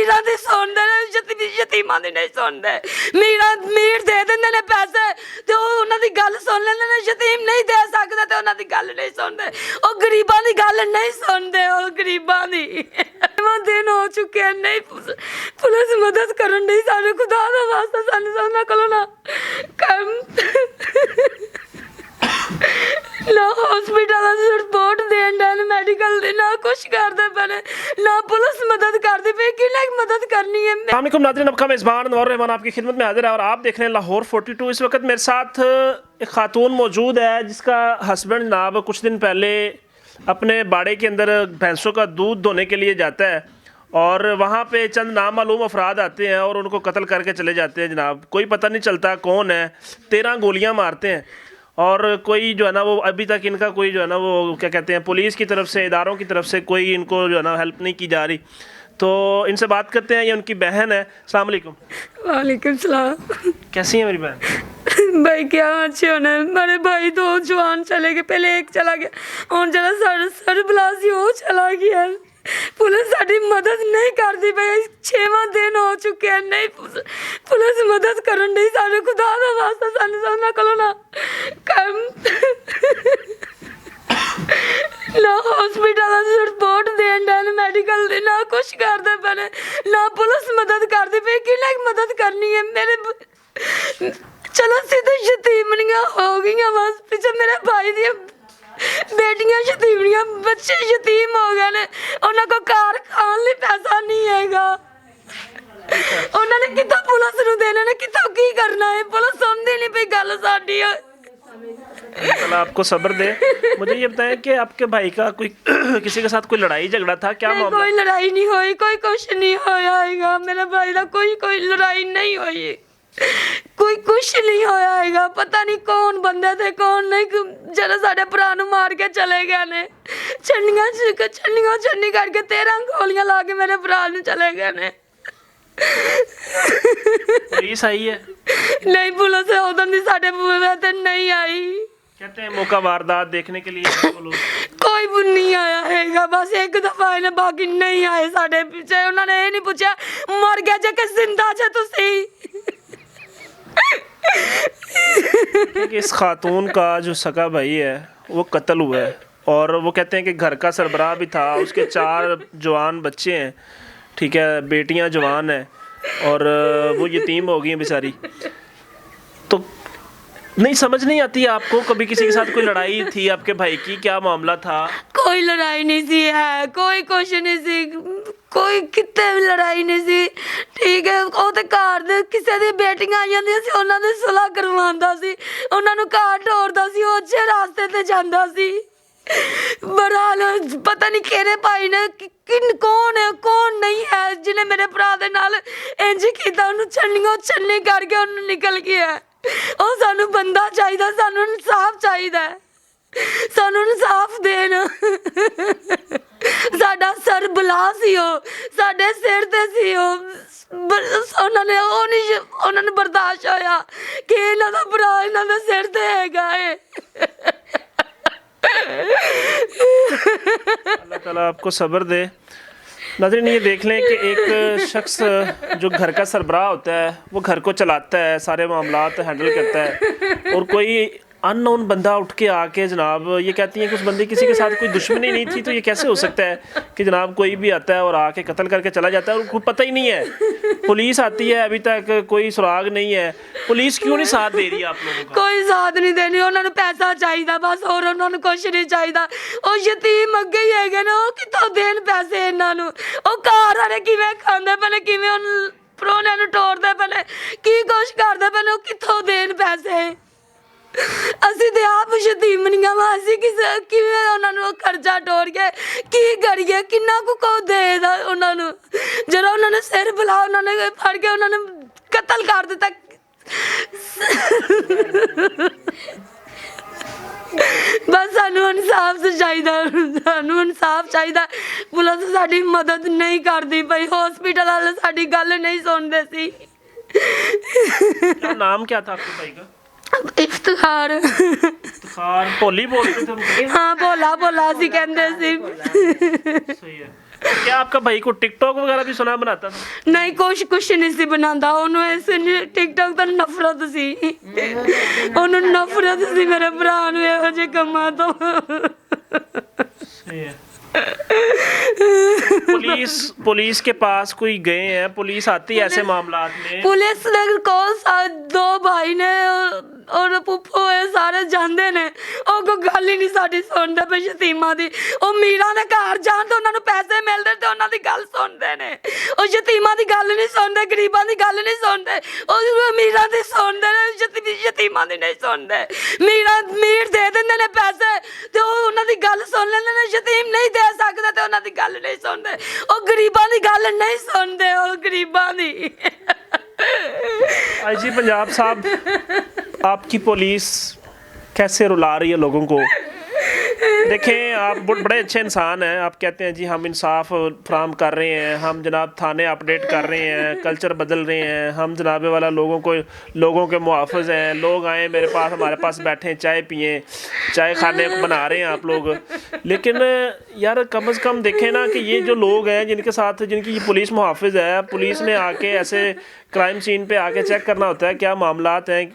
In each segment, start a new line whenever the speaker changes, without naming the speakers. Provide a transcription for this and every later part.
मीरा दी सुनदे ने, यतीमां दी नहीं सुनदे। मीर दे दिंदे ने पैसे ते ओह उन्हां दी गल सुन लैंदे ने, यतीम नहीं दे सकदे ते उन्हां दी गल नहीं सुनदे। ओह गरीबां दी गल नहीं सुनदे, ओह गरीबां दी। दिन हो चुके हैं, नहीं पुलिस मदद करन नहीं, सानू खुदा दा वास्ता सानू उन्हां कोलों ना ना हॉस्पिटल रिपोर्ट देन डैन मेडिकल दी, ना कुछ करदे पे, ना पुलिस मदद करदी पे, किन्ने मदद करनी है।
अस्सलाम वालेकुम नाज़रीन, आपका मेज़बान नवार रहमान आपकी खिदमत में हाजिर है और आप देख रहे हैं लाहौर 42। इस वक्त मेरे साथ एक खातून मौजूद है जिसका हस्बैंड जनाब कुछ दिन पहले अपने बाड़े के अंदर भैंसों का दूध धोने के लिए जाता है और वहाँ पे चंद नामालूम अफराद आते हैं और उनको कत्ल करके चले जाते हैं जनाब। कोई पता नहीं चलता कौन है, 13 गोलियाँ मारते हैं और कोई जो है ना वो अभी तक इनका कोई जो है ना वो क्या कहते हैं पुलिस की तरफ से, इदारों की तरफ से कोई इनको जो है ना हेल्प नहीं की जा रही। तो इनसे बात करते हैं, ये उनकी बहन है। अस्सलाम वालेकुम।
वालेकुम सलाम।
कैसी है मेरी बहन?
भाई क्या अच्छे होने, मेरे भाई 2 जवान चले गए, पहले एक चला गया और जरा सरबलासी वो चला गया। पुलिस साडी मदद नहीं करती भाई, 6वां दिन हो चुके हैं, नहीं पुलिस मदद करन नहीं, सानू खुदा दा वास्ता सानू उन्हां कोलों ना ना हॉस्पिटल रिपोर्ट देन डैन मेडिकल दी, ना कुछ करदे पे, ना पुलिस मदद करदी पे, किन्ने मदद करनी है। मेरे चलो सीधे यतीमनियां हो गई, बस पीछे मेरे भाई दी बेटियां यतीमनियां, बच्चे यतीम हो गए ने, उन्हां को घर खान लई पैसा नहीं हैगा। उन्होंने कितना पुलिस नूं देना ने, कितना की करना है, पुलिस सुनदी नहीं पई गल साडी।
अल्लाह आपको सब्र दे। मुझे ये बताएं कि आपके भाई का कोई किसी के साथ कोई लड़ाई झगड़ा था क्या? मामला?
कोई लड़ाई नहीं हुई, कोई कुछ नहीं होया हैगा। मेरे भाई दा कोई लड़ाई नहीं हुई, कोई कुछ नहीं होया हैगा। पता नहीं कौन बंदे थे कौन नहीं, जरा साडे भरा नूं मार के चले गए ने, छन्नी करके 13 गोलियां ला के मेरे भरा नूं चले गए ने।
पुलिस आई है?
नहीं, पुलिस उधर दी साडे बूहे ते नहीं आई।
कहते हैं मौका वारदात देखने के लिए
कोई भी नहीं आया हैगा, बस एक दफा आए ने, बाकी नहीं आए साडे पीछे। उन्होंने ये नहीं पूछा मर गया जे कि जिंदा जे तुसी।
कि इस खातून का जो सगा भाई है वो कत्ल हुआ है और वो कहते हैं कि घर का सरबराह भी था, उसके 4 जवान बच्चे हैं, ठीक है, बेटियां जवान हैं और वो यतीम हो गई हैं बेचारी। तो नहीं समझ नहीं आती आपको कभी किसी के साथ कोई लड़ाई थी आपके भाई की, क्या मामला था?
कोई लड़ाई नहीं सी है, कोई कुछ नहीं सी, कोई किते भी लड़ाई नहीं सी, ठीक है। ਉਹ ਤੇ ਘਰ ਦੇ ਕਿਸੇ ਦੀ ਬੇਟੀਆਂ ਆ ਜਾਂਦੀਆਂ ਸੀ, ਉਹਨਾਂ ਦੀ ਸੁਲ੍ਹਾ ਕਰਵਾਉਂਦਾ ਸੀ, ਉਹਨਾਂ ਨੂੰ ਘਰ ਢੋਰਦਾ ਸੀ, ਉਹ ਅੱਛੇ ਰਾਸਤੇ ਤੇ ਜਾਂਦਾ ਸੀ। बड़ा पता नहीं केरे भाई ने कौन है कौन नहीं है जिन्हें मेरे भरा दे नाल इंज कीता, उन्होंने छन्नी करके उन्होंने निकल गया। ਉਹ ਸਾਨੂੰ ਬੰਦਾ ਚਾਹੀਦਾ, ਸਾਨੂੰ ਇਨਸਾਫ ਚਾਹੀਦਾ, ਸਾਨੂੰ ਇਨਸਾਫ ਦੇਣ। ਸਾਡਾ ਸਰ ਬਲਾ ਸੀ, ਉਹ ਸਾਡੇ ਸਿਰ ਤੇ ਸੀ, ਉਹਨਾਂ ਨੇ ਬਰਦਾਸ਼ਤ ਹੋਇਆ ਕਿ ਇਹਨਾਂ ਦਾ ਭਰਾ ਇਹਨਾਂ ਦੇ ਸਿਰ ਤੇ ਹੈਗਾ ਏ।
अल्लाह ताला आपको सब्र दे। नाज़रीन ये देख लें कि एक शख्स जो घर का सरबराह होता है वो घर को चलाता है, सारे मामलात हैंडल करता है और कोई अननोन बंदा उठ के आके जनाब ये कहती है कि उस बंदे किसी के साथ कोई दुश्मनी नहीं थी, तो ये कैसे हो सकता है कि जनाब कोई भी आता है और आके कत्ल करके चला जाता है और कुछ पता ही नहीं है। पुलिस आती है, अभी तक कोई सुराग नहीं है। पुलिस क्यों नहीं साथ दे रही है आप लोगों का?
कोई साथ नहीं देनी, उन्होंने पैसा चाहिए बस, और उन्होंने कुछ नहीं चाहिए। ਉਹ ਯਤੀਮ ਅੱਗੇ ਹੀ ਹੈਗੇ ਨੇ, ਉਹ ਕਿੱਥੋਂ ਦੇਣ ਪੈਸੇ ਇਹਨਾਂ ਨੂੰ? ਉਹ ਘਰ ਵਾਲੇ ਕਿਵੇਂ ਖਾਂਦੇ ਪਏ ਨੇ, ਕਿਵੇਂ ਉਹਨੂੰ ਪਰੋਣਿਆਂ ਨੂੰ ਟੋਰਦੇ ਪਏ ਨੇ, ਕੀ ਕੁਛ ਕਰਦੇ ਪਏ ਨੇ, ਉਹ ਕਿੱਥੋਂ ਦੇਣ ਪੈਸੇ? ਅਸੀਂ ਤੇ ਆਪ ਯਤੀਮਨੀਆਂ ਵਾ, ਅਸੀਂ ਕਿਵੇਂ ਉਹਨਾਂ ਨੂੰ ਕਰਜ਼ਾ ਟੋਰ ਕੇ ਕੀ ਕਰੀਏ? ਕਿੰਨਾ ਕੁ ਦੇਦਾ ਉਹਨਾਂ ਨੂੰ? ਜਦੋਂ ਉਹਨਾਂ ਨੇ ਸਿਰ ਬੁਲਾ, ਉਹਨਾਂ ਨੇ ਫੜ ਕੇ ਉਹਨਾਂ ਨੂੰ ਕਤਲ ਕਰ ਦਿੱਤਾ। बस सानू इंसाफ चाहिए, सानू इंसाफ चाहिए। पुलिस साडी मदद नहीं करती पई, हॉस्पिटल वाले साडी गल नहीं सुनते सी।
क्या नाम क्या था आपके भाई का?
इफ्तिखार।
इफ्तिखार भोली बोलते थे?
हाँ भोला सी कहंदे सी।
सही है। क्या आपका भाई को टिकटॉक वगैरह भी सुना बनाता था?
नहीं, कुछ नहीं सी बनाता ਉਹਨੂੰ ਇਸ ਟਿਕਟੌਕ ਤੋਂ ਨਫ਼ਰਤ ਸੀ। ਉਹਨੂੰ ਨਫ਼ਰਤ ਸੀ ਮੇਰੇ ਭਰਾ ਨੂੰ ਇਹੋ ਜਿਹੇ ਕੰਮਾਂ ਤੋਂ।
पुलिस के पास कोई गए हैं? पुलिस आती है ऐसे मामलात में?
ਪੁਲਿਸ ਦੇ ਕੋਲ ਦੋ ਭਾਈ ਨੇ ਔਰ ਪੁੱਪੋ ਇਹ ਸਾਰੇ ਜਾਂਦੇ ਨੇ। ਉਹ ਕੋਈ ਗੱਲ ਹੀ ਨਹੀਂ ਸਾਡੀ ਸੁਣਦੇ ਪਏ ਯਤੀਮਾਂ ਦੀ। ਉਹ ਮੀਰਾਂ ਦੇ ਘਰ ਜਾਣ ਤੇ ਉਹਨਾਂ ਨੂੰ ਪੈਸੇ ਮਿਲਦੇ ਤੇ ਉਹਨਾਂ ਦੀ ਗੱਲ ਸੁਣਦੇ ਨੇ। ਉਹ ਯਤੀਮਾਂ ਦੀ ਗੱਲ ਨਹੀਂ ਸੁਣਦੇ, ਗਰੀਬਾਂ ਦੀ ਗੱਲ ਨਹੀਂ ਸੁਣਦੇ। ਉਹ ਅਮੀਰਾਂ ਦੀ ਸੁਣਦੇ ਨੇ, ਯਤੀਮਾਂ ਦੀ ਨਹੀਂ ਸੁਣਦੇ। ਮੀਰ ਦੇ ਦਿੰਦੇ ਨੇ ਪੈਸੇ ਤੇ ਉਹ ਉਹਨਾਂ ਦੀ ਗੱਲ ਸੁਣ ਲੈਂਦੇ ਨੇ। ਯਤੀਮ ਨਹੀਂ ਦੇ ਸਕਦੇ ਤੇ ਉਹਨਾਂ ਦੀ ਗੱਲ नहीं सुनते। ਉਹ ਗਰੀਬਾਂ ਦੀ ਗੱਲ नहीं सुनते। ਉਹ ਗਰੀਬਾਂ ਦੀ।
आईजी पंजाब साहब, आपकी पुलिस कैसे रुला रही है लोगों को? देखें, आप बड़े अच्छे इंसान हैं। आप कहते हैं जी हम इंसाफ फराम कर रहे हैं, हम जनाब थाने अपडेट कर रहे हैं, कल्चर बदल रहे हैं, हम जनाबे वाला लोगों के मुहाफ़िज़ हैं। लोग आए मेरे पास, हमारे पास बैठे, चाय पिए, चाय खाने बना रहे हैं आप लोग। लेकिन यार कम से कम देखें ना कि ये जो लोग हैं जिनकी पुलिस मुहाफ़िज़ है, पुलिस ने आके ऐसे क्राइम सीन पे आके चेक करना होता है क्या मामलात हैं।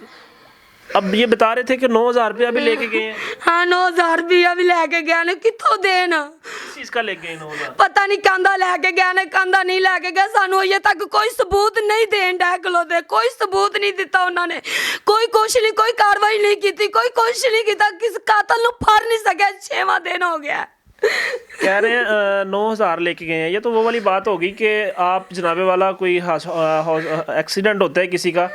अब ये बता रहे थे कि 9,000 रुपया भी लेके गए हैं।
हाँ, 9,000 रुपया भी लेके गए ने। कितों देन?
किस चीज़ का लेके गए 9,000?
पता नहीं कहंदा लेके गए ने, कहंदा नहीं लेके गए। सानू अजे तक कोई सबूत नहीं देन डे खलोते, कोई सबूत नहीं दिता उन्होंने। कोई कुछ नहीं, कोई कार्रवाई नहीं की, कोई कुछ नहीं किया। किस कातल नू फड़ नहीं सके। 6वां दिन हो गया।
कह रहे हैं 9,000 लेके गए हैं। ये तो वो वाली बात होगी कि आप जनाबे वाला कोई एक्सीडेंट होता है किसी का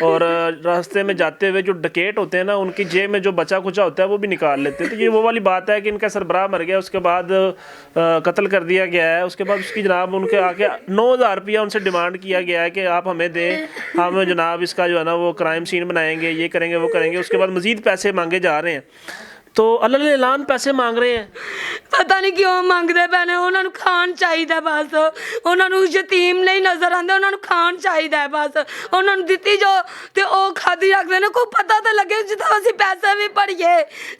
और रास्ते में जाते हुए जो डकैत होते हैं ना, उनकी जेब में जो बचा खुचा होता है वो भी निकाल लेते हैं। तो ये वो वाली बात है कि इनका सरबराह मर गया, उसके बाद कत्ल कर दिया गया है। उसके बाद उसकी जनाब उनके आके 9,000 रुपया उनसे डिमांड किया गया है कि आप हमें दें, हम जनाब इसका जो है ना वो क्राइम सीन बनाएंगे, ये करेंगे, वो करेंगे। उसके बाद मज़ीद पैसे मांगे जा रहे हैं। तो अल्लाह ने ऐलान पैसे मांग रहे हैं।
पता नहीं क्यों मंगते पे ने। उन्होंने खान चाहिए बस। उन्होंने यतीम नहीं नजर आते, उन्होंने खान चाहिए बस। उन्होंने दिती जो तो वो खादी रखते हैं। कोई पता तो लगे जितों असीं पैसे भी भरीए,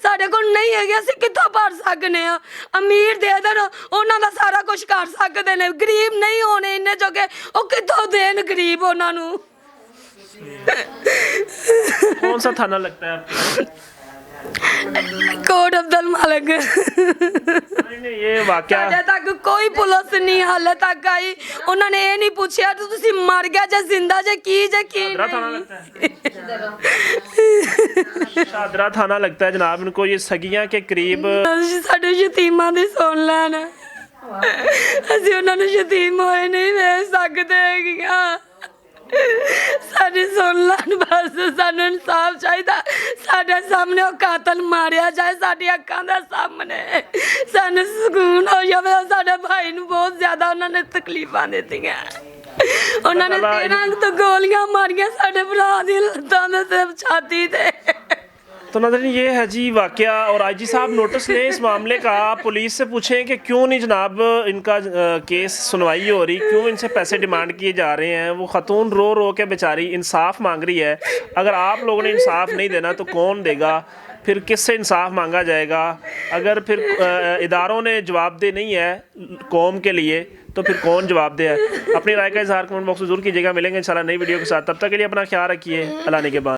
साढ़े कोल नहीं है, असीं कित्थों भर सकने आ। अमीर दे देन, उन्हां दा सारा कुछ कर सकते हैं। गरीब नहीं होने इन्ने जोगे, वो कित्थों देन गरीब उन्होंने।
कौन सा थाना लगता है आपको?
कोट अब्दुल मलिक।
नहीं, ये वाकया
साडे तक कोई पुलिस नहीं हाले तक आई। उन्होंने ये नहीं पूछा तो तुसी मर गया जे जिंदा जे की
थाना लगता है। शादरा थाना लगता है जनाब। इनको ये सगियां के करीब
साडे यतीमां दी सुन लैन। असीं उन्हां नूं यतीम होए नहीं वेख सकदे हैगियां। साडी सुन लैन बस। सानू इंसाफ चाहिए। साडे सामने वो कातल मारिया जाए, साडी अक्खां दे सामने। सानू सुकून हो जावे। साडे भाई नूं बहुत ज्यादा उन्होंने तकलीफां दित्तियां। उन्होंने 13 तो गोलियां मारियां साडे भरा दी लत्तां ते छाती ते।
तो नाज़रीन ये है जी वाकया। और आईजी साहब नोटिस लें इस मामले का। पुलिस से पूछें कि क्यों नहीं जनाब इनका केस सुनवाई हो रही, क्यों इनसे पैसे डिमांड किए जा रहे हैं। वो ख़तून रो रो के बेचारी इंसाफ मांग रही है। अगर आप लोगों ने इंसाफ नहीं देना तो कौन देगा? फिर किससे इंसाफ मांगा जाएगा? अगर फिर इदारों ने जवाबदेह नहीं है कौम के लिए तो फिर कौन जवाबदेह है? अपनी राय का इजहार कमेंट बॉक्स में ज़रूर कीजिएगा। मिलेंगे इंशाल्लाह नई वीडियो के साथ। तब तक के लिए अपना ख्याल रखिए। अल्लाह ने के बाद।